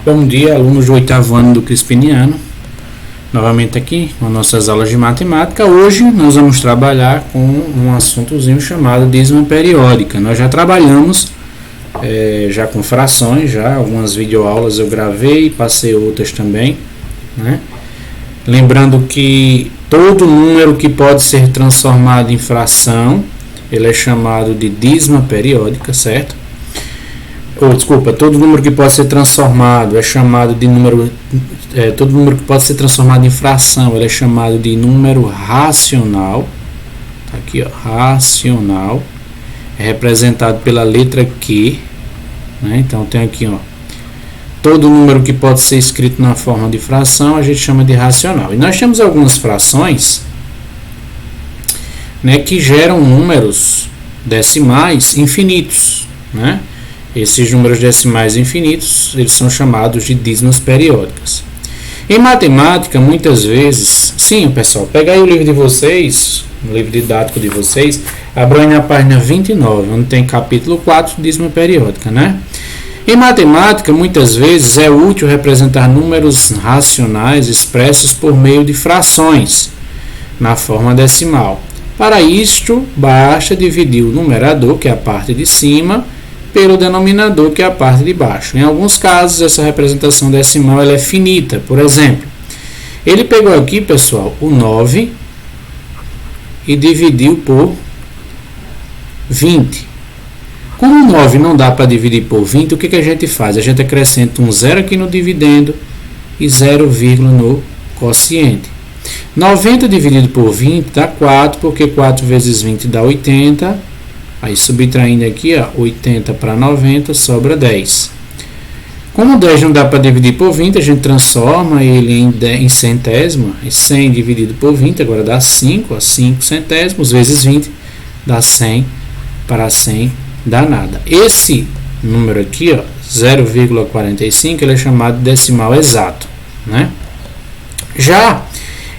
Bom dia, alunos do 8º ano do Crispiniano. Novamente aqui com nossas aulas de matemática. Hoje nós vamos trabalhar com um assuntozinho chamado dízima periódica. Nós já trabalhamos já com frações, algumas videoaulas eu gravei e passei outras também, né? Lembrando que todo número que pode ser transformado em fração, ele é chamado de dízima periódica, certo? Todo número que pode ser transformado é chamado de número. Todo número que pode ser transformado em fração, ele é chamado de número racional. Tá aqui, ó, racional. É representado pela letra Q, né? Então tem aqui, ó, todo número que pode ser escrito na forma de fração a gente chama de racional. E nós temos algumas frações, né, que geram números decimais infinitos, né? Esses números decimais infinitos, eles são chamados de dízimas periódicas. Em matemática, muitas vezes, sim, pessoal, pega aí o livro de vocês, o livro didático de vocês, abram aí na página 29, onde tem capítulo 4, dízima periódica, né? Em matemática, muitas vezes é útil representar números racionais expressos por meio de frações, na forma decimal. Para isto, basta dividir o numerador, que é a parte de cima, pelo denominador, que é a parte de baixo. Em alguns casos, essa representação decimal ela é finita. Por exemplo, ele pegou aqui, pessoal, o 9 e dividiu por 20. Como o 9 não dá para dividir por 20, o que a gente faz? A gente acrescenta um 0 aqui no dividendo e 0, no quociente. 90 dividido por 20 dá 4, porque 4 vezes 20 dá 80. Aí, subtraindo aqui, ó, 80 para 90, sobra 10. Como 10 não dá para dividir por 20, a gente transforma ele em centésimo. 100 dividido por 20, agora dá 5, ó, 5 centésimos, vezes 20, dá 100, para 100 dá nada. Esse número aqui, ó, 0,45, ele é chamado de decimal exato, né? Já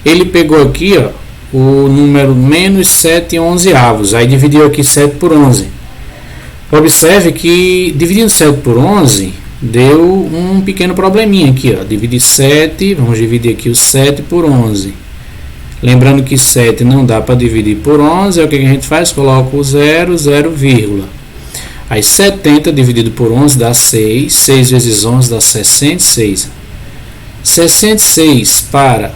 ele pegou aqui, ó, o número menos 7/11, aí dividiu aqui 7 por 11. Observe que dividindo 7 por 11 deu um pequeno probleminha aqui, ó. Dividir 7, vamos dividir aqui o 7 por 11. Lembrando que 7 não dá para dividir por 11, é o que a gente faz? Coloca o 0, 0, Aí 70 dividido por 11 dá 6, 6 vezes 11 dá 66. 66 para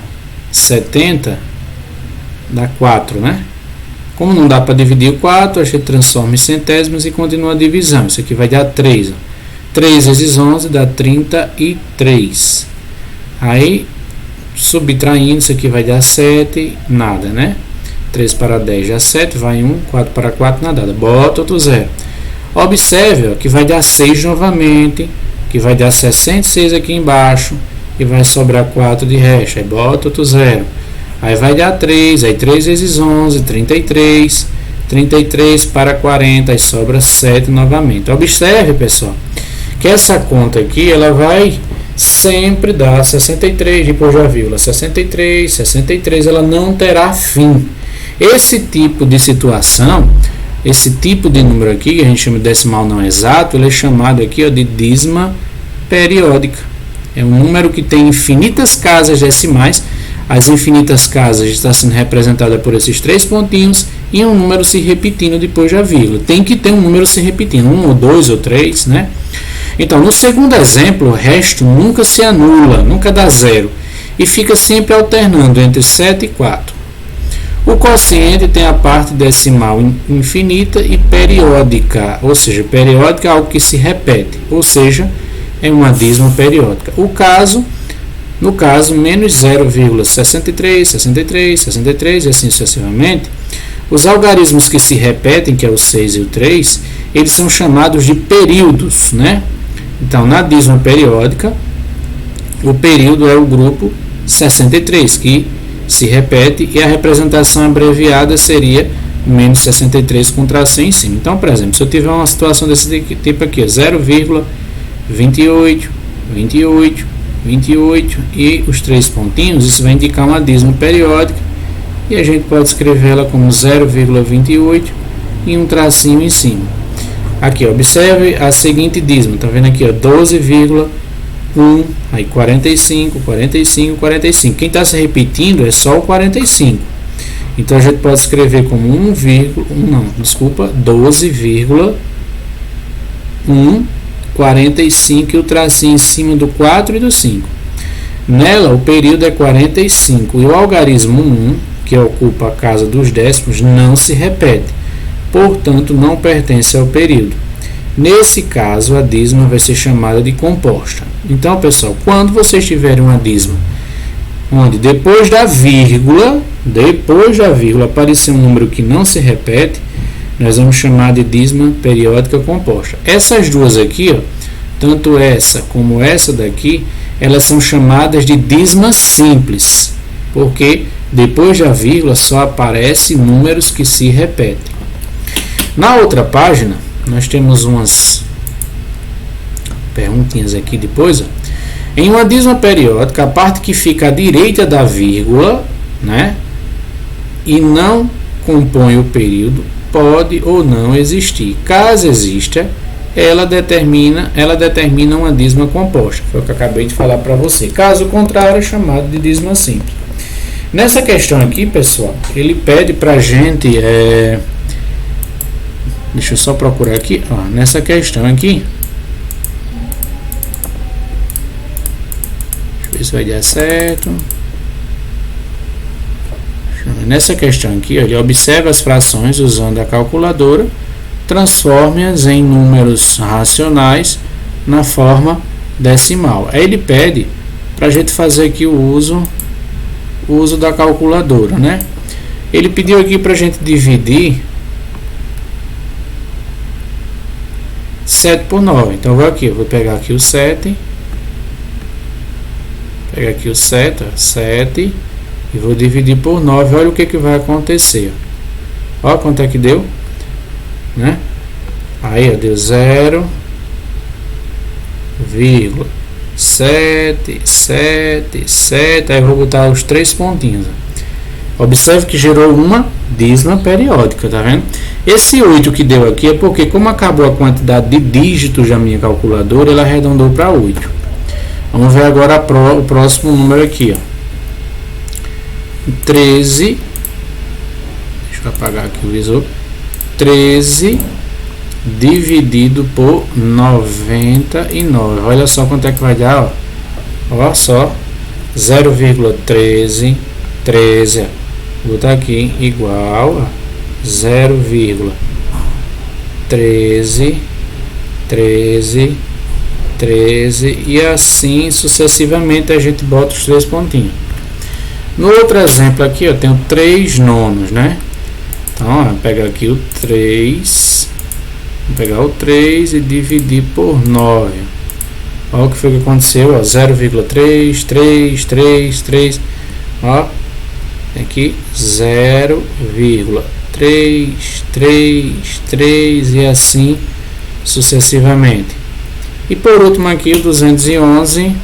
70 dá 4, né? Como não dá para dividir o 4, a gente transforma em centésimos e continua a divisão. Isso aqui vai dar 3. Ó. 3 vezes 11 dá 33. Aí, subtraindo, isso aqui vai dar 7, nada, né? 3 para 10 dá 7, vai 1, 4 para 4, nada. Bota outro 0. Observe, ó, que vai dar 6 novamente, que vai dar 66 aqui embaixo, e vai sobrar 4 de resto. Aí bota outro 0. Aí vai dar 3, aí 3 vezes 11, 33, 33 para 40, aí sobra 7 novamente. Observe, pessoal, que essa conta aqui, ela vai sempre dar 63, depois já vírgula, 63, 63, ela não terá fim. Esse tipo de situação, esse tipo de número aqui, que a gente chama de decimal não exato, ele é chamado aqui, ó, de dízima periódica. É um número que tem infinitas casas decimais. As infinitas casas estão sendo representadas por esses 3 pontinhos e um número se repetindo depois da vírgula. Tem que ter um número se repetindo, 1 ou 2 ou 3, né? Então, no segundo exemplo, o resto nunca se anula, nunca dá 0. E fica sempre alternando entre 7 e 4. O quociente tem a parte decimal infinita e periódica, ou seja, periódica é algo que se repete, ou seja, é uma dízima periódica. No caso, menos 0,63, 63, 63 e assim sucessivamente, os algarismos que se repetem, que é o 6 e o 3, eles são chamados de períodos, né? Então, na dízima periódica, o período é o grupo 63, que se repete, e a representação abreviada seria menos 63 com tração em cima. Então, por exemplo, se eu tiver uma situação desse tipo aqui, 0,28, 28, 28 e os 3 pontinhos, isso vai indicar uma dízima periódica e a gente pode escrever ela como 0,28 e um tracinho em cima. Aqui, observe a seguinte dízima, tá vendo aqui, 12,28. 1, aí 45, 45, 45. Quem está se repetindo é só o 45. Então a gente pode escrever como 12,1, 45 e o tracinho em cima do 4 e do 5. Nela o período é 45 e o algarismo 1, que ocupa a casa dos décimos, não se repete, portanto não pertence ao período. Nesse caso, a dízima vai ser chamada de composta. Então, pessoal, quando vocês tiverem uma dízima onde depois da vírgula aparecer um número que não se repete, nós vamos chamar de dízima periódica composta. Essas duas aqui, ó, tanto essa como essa daqui, elas são chamadas de dízima simples, porque depois da vírgula só aparecem números que se repetem. Na outra página, nós temos umas perguntinhas aqui depois. Ó. Em uma dízima periódica, a parte que fica à direita da vírgula, né, e não compõe o período, pode ou não existir. Caso exista, ela determina uma dízima composta. Foi o que eu acabei de falar para você. Caso contrário, é chamado de dízima simples. Nessa questão aqui, pessoal, ele pede para a gente... Deixa eu só procurar aqui. Ó, nessa questão aqui... Deixa eu ver se vai dar certo. Nessa questão aqui, ele observa as frações usando a calculadora, transforme-as em números racionais na forma decimal. Aí ele pede para a gente fazer aqui o uso da calculadora, né? Ele pediu aqui para a gente dividir 7 por 9. Então eu vou pegar aqui o 7. Pegar aqui o 7, ó, 7 e vou dividir por 9. Olha o que vai acontecer. Olha quanto é que deu, né? Aí, ó, deu 0,777. Aí eu vou botar os 3 pontinhos. Ó. Observe que gerou uma dízima periódica, tá vendo? Esse 8 que deu aqui é porque, como acabou a quantidade de dígitos da minha calculadora, ela arredondou para 8. Vamos ver agora o próximo número aqui, ó. 13. Deixa eu apagar aqui o visor. 13 dividido por 99. Olha só quanto é que vai dar, ó. Ó só. 0,13. Vou botar aqui igual a 0,13 e assim sucessivamente a gente bota os 3 pontinhos. No outro exemplo aqui, eu tenho 3 nonos, né? Então, ó, vou pegar aqui o 3, vou pegar o 3 e dividir por 9. Olha o que foi que aconteceu, ó, 0,3. Ó, tem aqui 0,333 e assim sucessivamente. E por último aqui o 211.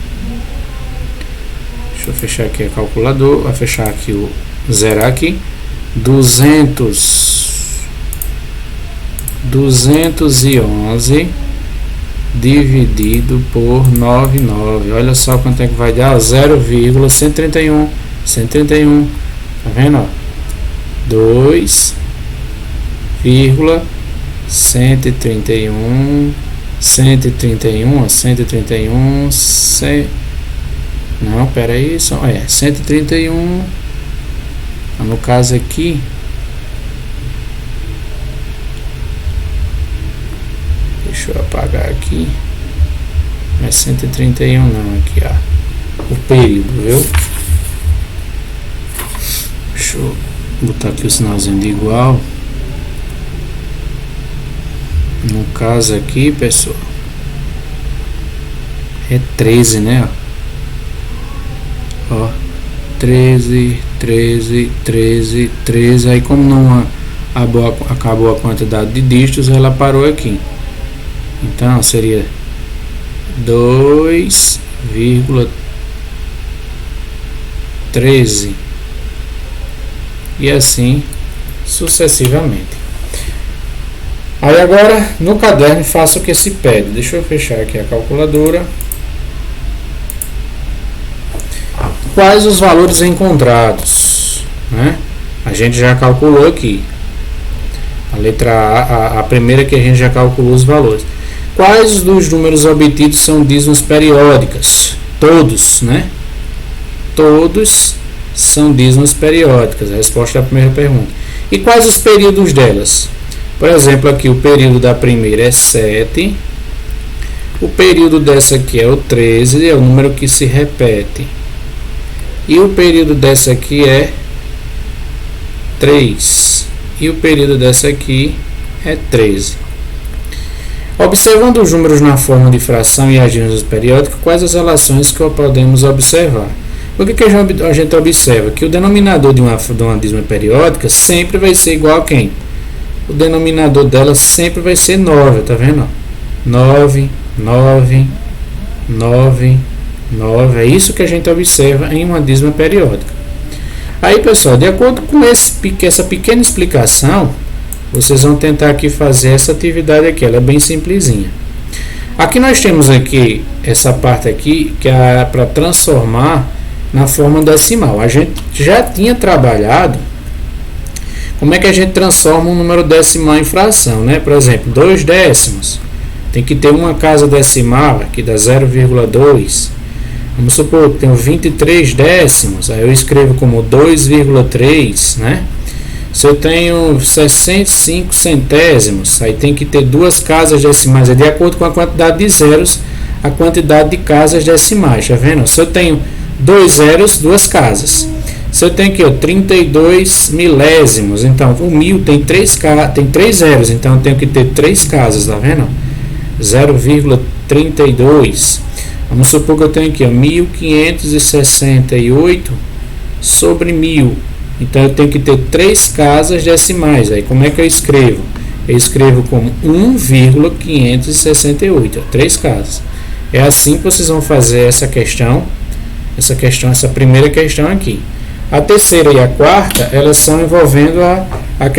Deixa eu fechar aqui a calculadora, vai fechar aqui o zerar aqui. 211 dividido por 99. Olha só quanto é que vai dar, 0,131. 131, tá vendo, ó? 2,131. 131, não, pera aí, 131. No caso aqui, deixa eu apagar aqui, não é 131 não, aqui, ó, o período, viu? Deixa eu botar aqui o sinalzinho de igual. No caso aqui, pessoal, é 13, né? Ó, 13. Aí, como não acabou a quantidade de dígitos, ela parou aqui. Então, seria 2,13 e assim sucessivamente. Aí agora no caderno faça o que se pede. Deixa eu fechar aqui a calculadora. quais os valores encontrados, né? A gente já calculou aqui. A letra A, a primeira que a gente já calculou os valores. Quais dos números obtidos são dízimos periódicas? Todos, né? Todos são dízimos periódicas. A resposta é a primeira pergunta. E quais os períodos delas? Por exemplo, aqui o período da primeira é 7. O período dessa aqui é o 13, é o número que se repete. E o período dessa aqui é 3. E o período dessa aqui é 13. Observando os números na forma de fração e as dízimos periódicas, quais as relações que podemos observar? O que a gente observa? Que o denominador de uma dízima periódica sempre vai ser igual a quem? O denominador dela sempre vai ser 9, tá vendo? 9, 9, 9, 9. É isso que a gente observa em uma dízima periódica. Aí, pessoal, de acordo com essa pequena explicação, vocês vão tentar aqui fazer essa atividade aqui. Ela é bem simplesinha. Aqui nós temos aqui essa parte aqui que é para transformar na forma decimal. A gente já tinha trabalhado como é que a gente transforma um número decimal em fração, né? Por exemplo, 2 décimos. Tem que ter uma casa decimal, aqui dá 0,2. Vamos supor que tenho 23 décimos, aí eu escrevo como 2,3, né? Se eu tenho 65 centésimos, aí tem que ter duas casas decimais, é de acordo com a quantidade de zeros, a quantidade de casas decimais, tá vendo? Se eu tenho 2 zeros, duas casas. Se eu tenho aqui, ó, 32 milésimos, então o 1000 tem 3 zeros, então eu tenho que ter 3 casas, tá vendo? 0,32. Vamos supor que eu tenho aqui, ó, 1568 sobre 1000. Então eu tenho que ter 3 casas decimais. Aí como é que eu escrevo? Eu escrevo como 1,568, 3 casas. É assim que vocês vão fazer essa primeira questão aqui. A terceira e a quarta, elas são envolvendo a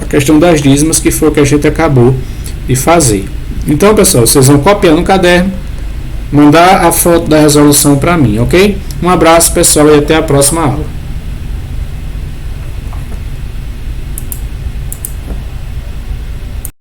questão das dízimas, que foi o que a gente acabou de fazer. Então, pessoal, vocês vão copiar no caderno, mandar a foto da resolução para mim, ok? Um abraço, pessoal, e até a próxima aula.